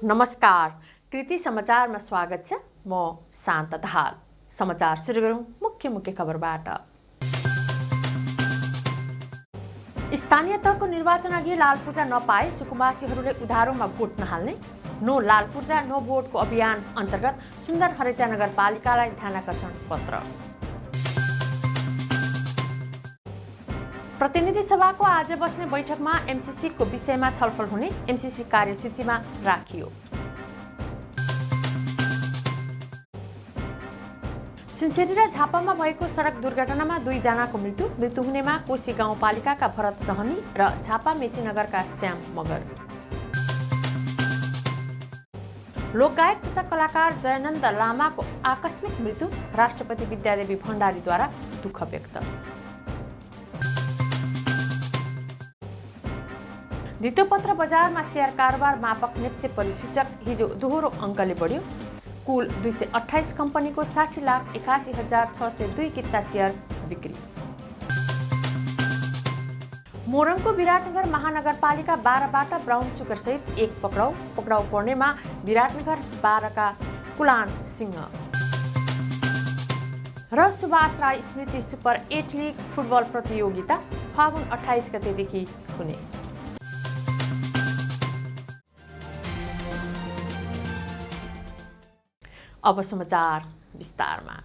नमस्कार, कृति समाचारमा स्वागत छ। म शान्त दाहाल। समाचार सुरु गरौँ मुख्य खबरबाट। स्थानीय तहको निर्वाचन अघि लालपूर्जा नपाए सुकुम्बासीहरूले उधारोमा भोट नहाल्ने। नो लालपूर्जा नो भोटको अभियान अन्तर्गत सुन्दर खरेजा नगरपालिकालाई ध्यानाकर्षण पत्र। प्रतिनिधि सभाको आज बस्ने बैठकमा एमसीसीको विषयमा छलफल हुने एमसीसी कार्यसूचीमा राखियो। सुनसरी र झापामा भएको सडक दुर्घटनामा 2 जनाको मृत्यु हुनेमा कोशी गाउँपालिकाका भरत सहनी र झापा मेचीनगरका श्याम मगर। लोकगायक तथा कलाकार जयनन्द लामाको आकस्मिक मृत्यु, राष्ट्रपति विद्यादेवी भण्डारीद्वारा दुःख व्यक्त। धितोपत्र बजारमा शेयर कारोबार मापक नेप्से परिसूचक हिजो दोहोरो अङ्कले बढ्यो। कुल 228 कम्पनीको 60,81,602 किता शेयर बिक्री। मोरङको विराटनगर महानगरपालिका 12बाट ब्राउन सुगर सहित 1 पक्राउ पर्नेमा विराटनगर 12 का कुलान सिंह र सुभाष राई स्मृति सुपर 8 लिग फुटबल प्रतियोगिता फागुन 28 गतेदेखि हुने। अब समाचार विस्तारमा।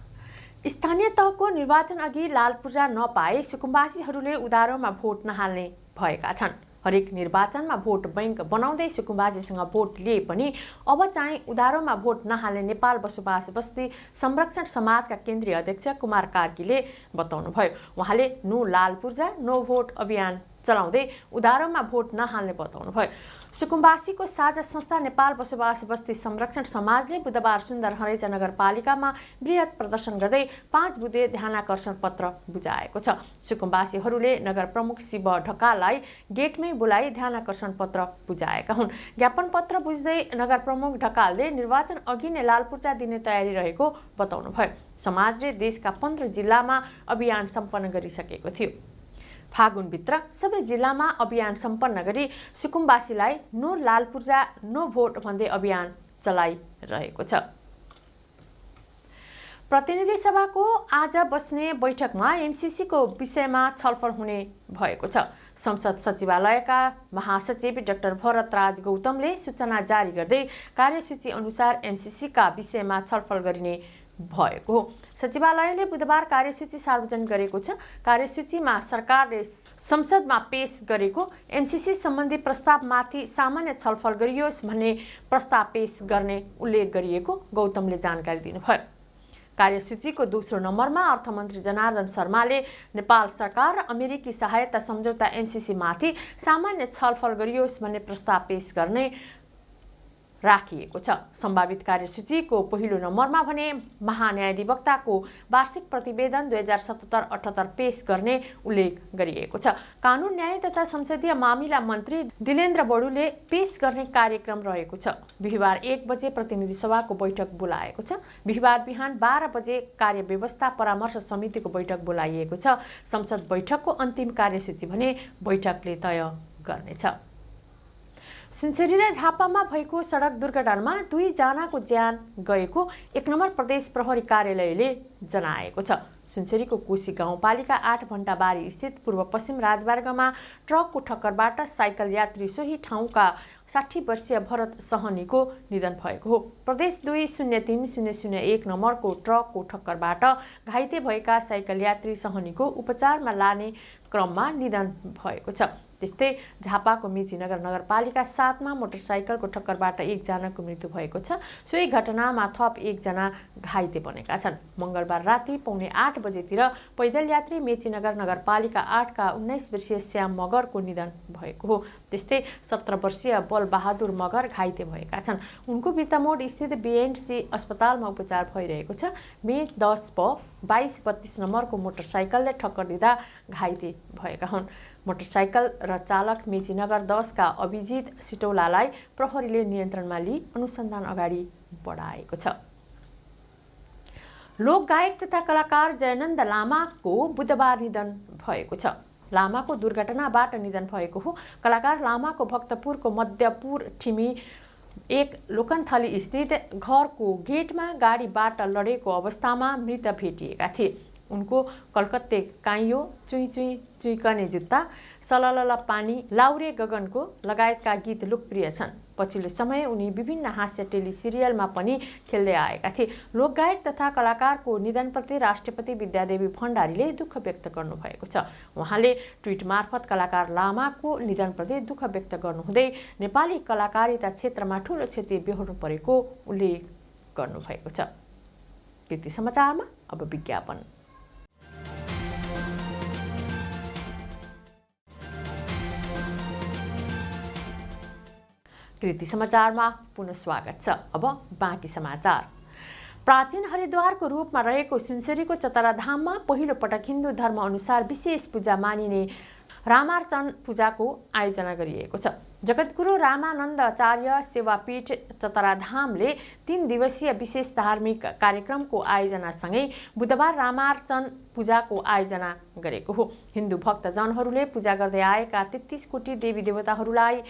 स्थानीय तहको निर्वाचन अघि लालपूर्जा नपाए सुकुम्बासीहरूले उधारोमा भोट नहाल्ने भएका छन्। हरेक निर्वाचनमा भोट बैंक बनाउँदै सुकुम्बासीसँग भोट लिए पनि अब चाहिँ उधारोमा भोट नहाल्ने नेपाल बसोबास बस्ती संरक्षण समाजका केन्द्रीय अध्यक्ष कुमार कार्कीले बताउनुभयो। उहाँले नो लालपूर्जा नो भोट अभियान चलाउँदै उधारोमा भोट नहाल्ने बताउनुभयो। सुकुम्बासीको साझा संस्था नेपाल बसोबास बस्ती संरक्षण समाजले बुधबार सुन्दर खरेजा नगरपालिकामा बृहत प्रदर्शन गर्दै 5 बुँदे ध्यानाकर्षण पत्र बुझाएको छ। सुकुम्बासीहरूले नगर प्रमुख शिव ढकाललाई गेटमै बोलाई ध्यानाकर्षण पत्र बुझाएका हुन्। ज्ञापन पत्र बुझ्दै नगर प्रमुख ढकालले निर्वाचन अघि नै लालपूर्जा दिने तयारी रहेको बताउनुभयो। समाजले देशका 15 जिल्लामा अभियान सम्पन्न गरिसकेको थियो। फागुनभित्र सबै जिल्लामा अभियान सम्पन्न गरी सुकुम्बासीलाई नो लालपूर्जा नो भोट भन्दै अभियान चलाइरहेको छ। प्रतिनिधि सभाको आज बस्ने बैठकमा एमसीसीको विषयमा छलफल हुने भएको छ। संसद सचिवालयका महासचिव डाक्टर भरतराज गौतमले सूचना जारी गर्दै कार्यसूची अनुसार एमसीसीका विषयमा छलफल गरिने भएको हो। सचिवालयले बुधबार कार्यसूची सार्वजनिक गरेको छ। कार्यसूचीमा सरकारले संसदमा पेश गरेको एमसीसी सम्बन्धी प्रस्तावमाथि सामान्य छलफल गरियोस् भन्ने प्रस्ताव पेश गर्ने उल्लेख गरिएको गौतमले जानकारी दिनुभयो। कार्यसूचीको दोस्रो नम्बरमा अर्थमन्त्री जनार्दन शर्माले नेपाल सरकार र अमेरिकी सहायता सम्झौता एमसीसीमाथि सामान्य छलफल गरियोस् भन्ने प्रस्ताव पेश गर्ने राखिएको छ। सम्भावित कार्यसूचीको पहिलो नम्बरमा भने महान्यायाधिवक्ताको वार्षिक प्रतिवेदन 2077-78 पेश गर्ने उल्लेख गरिएको छ। कानुन न्याय तथा संसदीय मामिला मन्त्री दिलेन्द्र बडुले पेश गर्ने कार्यक्रम रहेको छ। बिहिबार 1 बजे प्रतिनिधि सभाको बैठक बोलाएको छ। बिहिबार बिहान 12 बजे कार्यव्यवस्था परामर्श समितिको बैठक बोलाइएको छ। संसद बैठकको अन्तिम कार्यसूची भने बैठकले तय गर्नेछ। सुनसरी र झापामा भएको सडक दुर्घटनामा 2 जनाको ज्यान गएको 1 नम्बर प्रदेश प्रहरी कार्यालयले जनाएको छ। सुनसरीको कोशी गाउँपालिका 8 भण्टाबारी स्थित पूर्व पश्चिम राजमार्गमा ट्रकको ठक्करबाट साइकल यात्री सोही ठाउँका 60 वर्षीय भरत सहनीको निधन भएको हो। प्रदेश 203-001 नम्बरको ट्रकको ठक्करबाट घाइते भएका साइकल यात्री सहनीको उपचारमा लाने क्रममा निधन भएको छ। त्यस्तै झापाको मेचीनगर नगरपालिका 7 मा मोटरसाइकलको ठक्करबाट 1 जनाको मृत्यु भएको छ। सोही घटनामा थप 1 जना घाइते बनेका छन्। मंगलबार राति पौने 8 बजेतिर पैदल यात्री मेचीनगर नगरपालिका 8 का 19 वर्षीय श्याम मगरको निधन भएको हो। त्यस्तै 17 वर्षीय बल बहादुर मगर घाइते भएका छन्। उनको बिर्तामोड स्थित बीएनसी अस्पतालमा उपचार भइरहेको छ। मे 10 प 2232 नम्बरको मोटरसाइकलले ठक्कर दिँदा घाइते भएका हुन्। मोटरसाइकल र चालक मेचीनगर 10 का अभिजित सिटौलालाई प्रहरीले नियन्त्रणमा लिई अनुसन्धान अगाडि बढाएको छ। लोकगायक तथा कलाकार जयनन्द लामाको बुधबार निधन भएको छ। लामाको दुर्घटनाबाट निधन भएको हो। कलाकार लामाको भक्तपुरको मध्यपुर ठिमी एक लोकन्थली स्थित घरको गेटमा गाडीबाट लडेको अवस्थामा मृत भेटिएका थिए। उनको कलकत्ते काइयो, चुई चुई चुइकने जुत्ता, सललल पानी, लाउरे गगनको लगायतका गीत लोकप्रिय छन्। पछिल्लो समय उनी विभिन्न हास्य टेली सिरियलमा पनि खेल्दै आएका थिए। लोकगायक तथा कलाकारको निधनप्रति राष्ट्रपति विद्यादेवी भण्डारीले दुःख व्यक्त गर्नुभएको छ। उहाँले ट्विट मार्फत कलाकार लामाको निधनप्रति दुःख व्यक्त गर्नुहुँदै नेपाली कलाकारिता क्षेत्रमा ठूलो क्षति बेहोर्नु परेको उल्लेख गर्नुभएको छ। कृति समाचारमा अब विज्ञापन। कृति समाचारमा पुनः स्वागत छ। अब बाँकी समाचार। प्राचीन हरिद्वारको रूपमा रहेको सुनसरीको चतरा धाममा पहिलो पटक हिन्दू धर्म अनुसार विशेष पूजा मानिने रामार्चन पूजाको आयोजना गरिएको छ। जगद्गुरु रामानन्दाचार्य सेवापीठ चतराधामले 3 दिवसीय विशेष धार्मिक कार्यक्रमको आयोजनासँगै बुधबार रामार्चन पूजाको आयोजना गरेको हो। हिन्दू भक्तजनहरूले पूजा गर्दै आएका 33 कोटी देवी देवताहरूलाई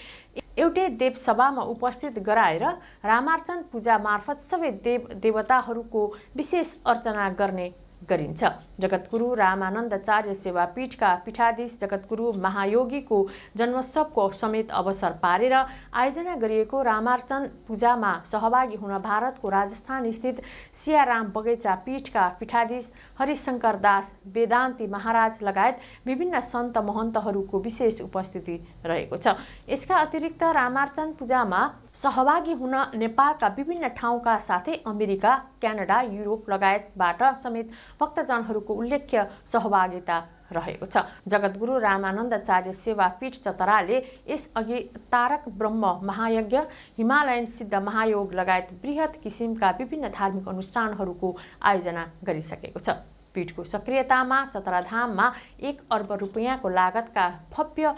एउटै देवसभामा उपस्थित गराएर रामार्चन पूजा मार्फत सबै देव देवताहरूको विशेष अर्चना गर्ने गरिन्छ। जगद्गुरु रामानन्दाचार्य सेवापीठका पीठाधीश जगद्गुरु महायोगीको जन्मोत्सवको समेत अवसर पारेर आयोजना गरिएको रामार्चन पूजामा सहभागी हुन भारतको राजस्थान स्थित सियाराम बगैँचा पीठका पीठाधीश हरिशंकर दास वेदान्ती महाराज लगायत विभिन्न सन्त महन्तहरूको विशेष उपस्थिति रहेको छ। यसका अतिरिक्त रामार्चन पूजामा सहभागी हुन नेपालका विभिन्न ठाउँका साथै अमेरिका, क्यानाडा, युरोप लगायतबाट समेत भक्तजनहरूको उल्लेख्य सहभागिता रहेको छ। जगद्गुरु रामानन्दाचार्य सेवापीठ चतराले यसअघि तारक ब्रह्म महायज्ञ, हिमालयन सिद्ध महायोग लगायत बृहत किसिमका विभिन्न धार्मिक अनुष्ठानहरूको आयोजना गरिसकेको छ। पीठको सक्रियतामा चतराधाममा 1 अर्ब रुपैयाँको लागतका भव्य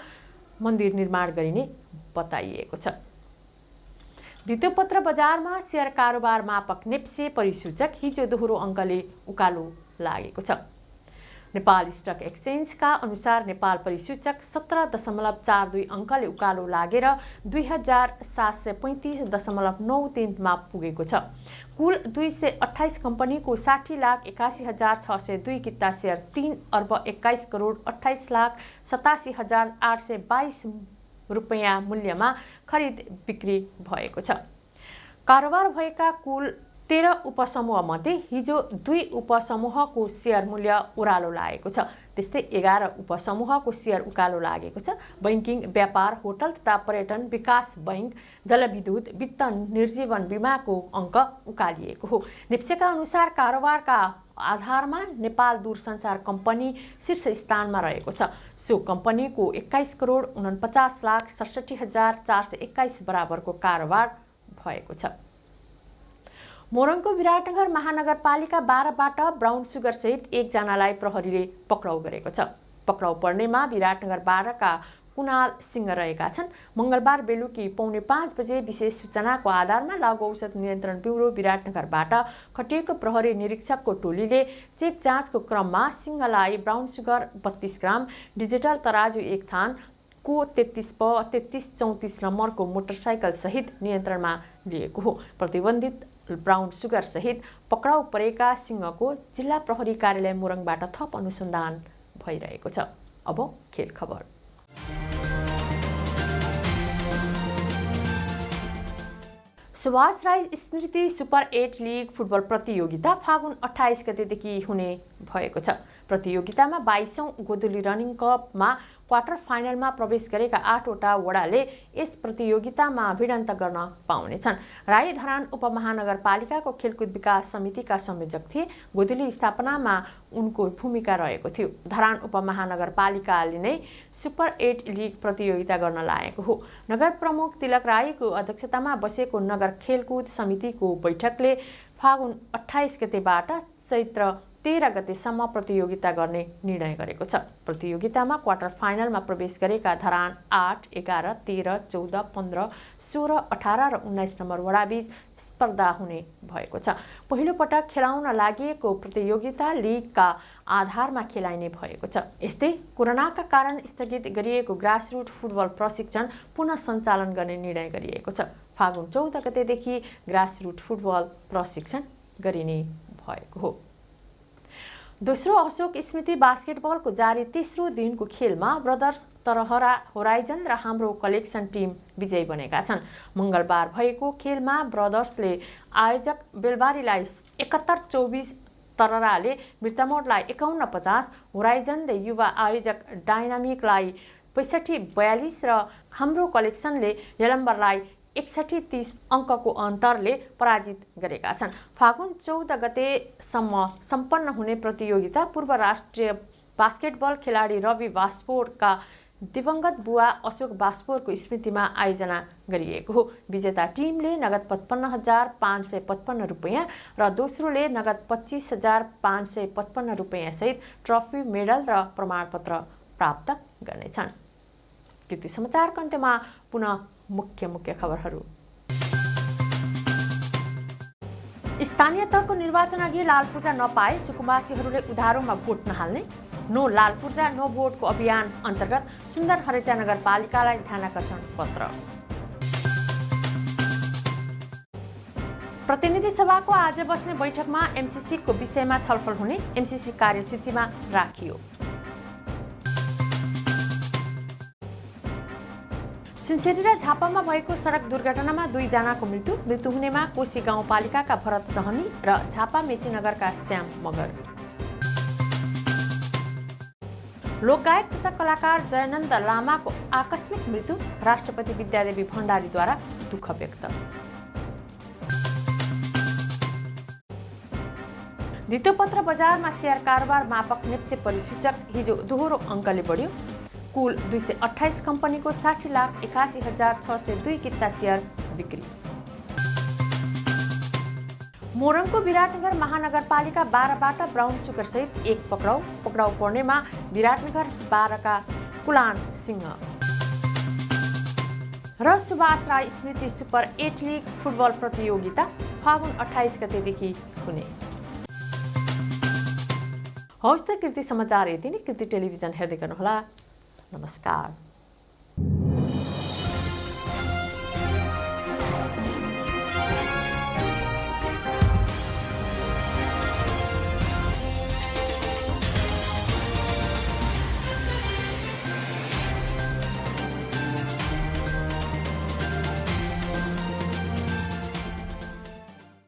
मन्दिर निर्माण गरिने बताइएको छ। द्वितीयपत्र बजारमा शेयर कारोबार मापक नेप्से परिसूचक हिजो दोहोरो अङ्कले उकालो लागेको छ। नेपाल स्टक एक्सचेन्जका अनुसार नेपाल परिसूचक 17.42 अङ्कले उकालो लागेर 2735.93 मा पुगेको छ। कुल 228 कम्पनीको 60,81,602 किता शेयर 3 अर्ब 21 करोड 28,87,822 रुपैयाँ मूल्यमा खरिद बिक्री भएको छ। कारोबार भएका कुल 13 उपसमूह मध्ये हिजो 2 उपसमूहको शेयर मूल्य ओह्रालो लागेको छ। त्यस्तै 11 उपसमूहको शेयर उकालो लागेको छ। बैंकिङ, व्यापार, होटल तथा पर्यटन, विकास बैंक, जलविद्युत, वित्त, निर्जीवन बीमाको अङ्क उकालिएको हो। नेप्सेका अनुसार कारोबारका आधारमा नेपाल दूरसञ्चार कम्पनी शीर्ष स्थानमा रहेको छ। सो कम्पनीको 21 करोड 49,67,421 बराबरको कारोबार भएको छ। मोरङको विराटनगर महानगरपालिका 12बाट ब्राउन सुगर सहित 1 जनालाई प्रहरीले पक्राउ गरेको छ। पक्राउ पर्नेमा विराटनगर 12का कुणाल सिंह रहेका छन्। मंगलबार बेलुकी 4:45 बजे विशेष सूचनाको आधारमा लागु औषध नियन्त्रण ब्युरो विराटनगरबाट खटिएको प्रहरी निरीक्षकको टोलीले चेक जाँचको क्रममा सिंहलाई ब्राउन सुगर 32 ग्राम, डिजिटल तराजु 1 थान को 33 नम्बरको मोटरसाइकल सहित नियन्त्रणमा लिएको हो। प्रतिबन्धित ब्राउन सुगर सहित पक्राउ परेका सिंहको जिल्ला प्रहरी कार्यालय मोरङबाट थप अनुसन्धान भइरहेको छ। अब खेल खबर। सुभाष राई स्मृति सुपर 8 लीग फुटबल प्रतियोगिता फागुन 28 गतेदेखि हुने भएको छ। प्रतियोगितामा 22औं गोधुली रनिङ कपमा क्वार्टर फाइनलमा प्रवेश गरेका 8 वटा वडाले यस प्रतियोगितामा भिडन्त गर्न पाउनेछन्। राई धरान उपमहानगरपालिकाको खेलकुद विकास समितिका संयोजक थिए। गोधुली स्थापनामा उनको भूमिका रहेको थियो। धरान उपमहानगरपालिकाले नै सुपर 8 लीग प्रतियोगिता गर्न लागेको हो। नगर प्रमुख तिलक राईको अध्यक्षतामा बसेको नगर खेलकुद समितिको बैठकले फागुन 28 गतेबाट चैत्र 13 गतेसम्म प्रतियोगिता गर्ने निर्णय गरेको छ। प्रतियोगितामा क्वार्टर फाइनलमा प्रवेश गरेका धरान 8, 11, 13, 14, 15, 16, 18 र 19 नम्बर वडाबीच स्पर्धा हुने भएको छ। पहिलो पटक खेलाउन लागेको प्रतियोगिता लीगका आधारमा खेलाइने भएको छ। यस्तै कोरोनाका कारण स्थगित गरिएको ग्रासरुट फुटबल प्रशिक्षण पुनः सञ्चालन गर्ने निर्णय गरिएको छ। फागुन 14 गतेदेखि ग्रासरुट फुटबल प्रशिक्षण गरिने भएको हो। दोस्रो अशोक स्मृति बास्केटबलको जारी तेस्रो दिनको खेलमा ब्रदर्स तरहरा होराइजन र हाम्रो कलेक्सन टिम विजयी बनेका छन्। मङ्गलबार भएको खेलमा ब्रदर्सले आयोजक बेलबारीलाई 71-24, तरराले मृतमोडलाई 51-50, होराइजनले युवा आयोजक डाइनामिकलाई 65-42 र हाम्रो कलेक्सनले यलम्बरलाई 61-30 अङ्कको अन्तरले पराजित गरेका छन्। फागुन 14 गतेसम्म सम्पन्न हुने प्रतियोगिता पूर्व राष्ट्रिय बास्केटबल खेलाडी रवि बास्पोरका दिवंगत बुवा अशोक बास्पोरको स्मृतिमा आयोजना गरिएको हो। विजेता टिमले नगद 55,555 रुपैयाँ र दोस्रोले नगद 25,555 रुपैयाँ सहित ट्रफी, मेडल र प्रमाणपत्र प्राप्त गर्नेछन्। कृति समाचारको अन्त्यमा पुनः मुख्य खबरहरू। स्थानीय तहको निर्वाचन अघि लालपूर्जा नपाए सुकुम्बासीहरूले उधारोमा भोट नहाल्ने। नो लालपूर्जा नो भोटको अभियान अन्तर्गत सुन्दर हरेचा नगरपालिकालाई ध्यानाकर्षण पत्र। प्रतिनिधि सभाको आज बस्ने बैठकमा एमसीसीको विषयमा छलफल हुने एमसीसी कार्यसूचीमा राखियो। सुनसरी र झापामा भएको सडक दुर्घटनामा 2 जनाको मृत्यु हुनेमा कोशी गाउँपालिकाका भरत सहनी र झापा मेचीनगरका श्याम मगर। लोकगायक तथा कलाकार जयनन्द लामाको आकस्मिक मृत्यु, राष्ट्रपति विद्यादेवी भण्डारीद्वारा दुःख व्यक्त। धितोपत्र बजारमा शेयर कारोबार मापक नेप्से परिसूचक हिजो दोहोरो अङ्कले बढ्यो। कुल 228 कम्पनीको 60,81,602 किता शेयर बिक्री। मोरङको विराटनगर महानगरपालिका 12बाट ब्राउन सुगर सहित 1 पक्राउ पर्नेमा विराटनगर 12का कुलान सिंह र सुभाष राई स्मृति सुपर 8 लिग फुटबल प्रतियोगिता फागुन 28 गतेदेखि हुने। हौस् त कृति समाचार यति नै। कृति टेलिभिजन हेर्दै गर्नुहोला। नमस्कार।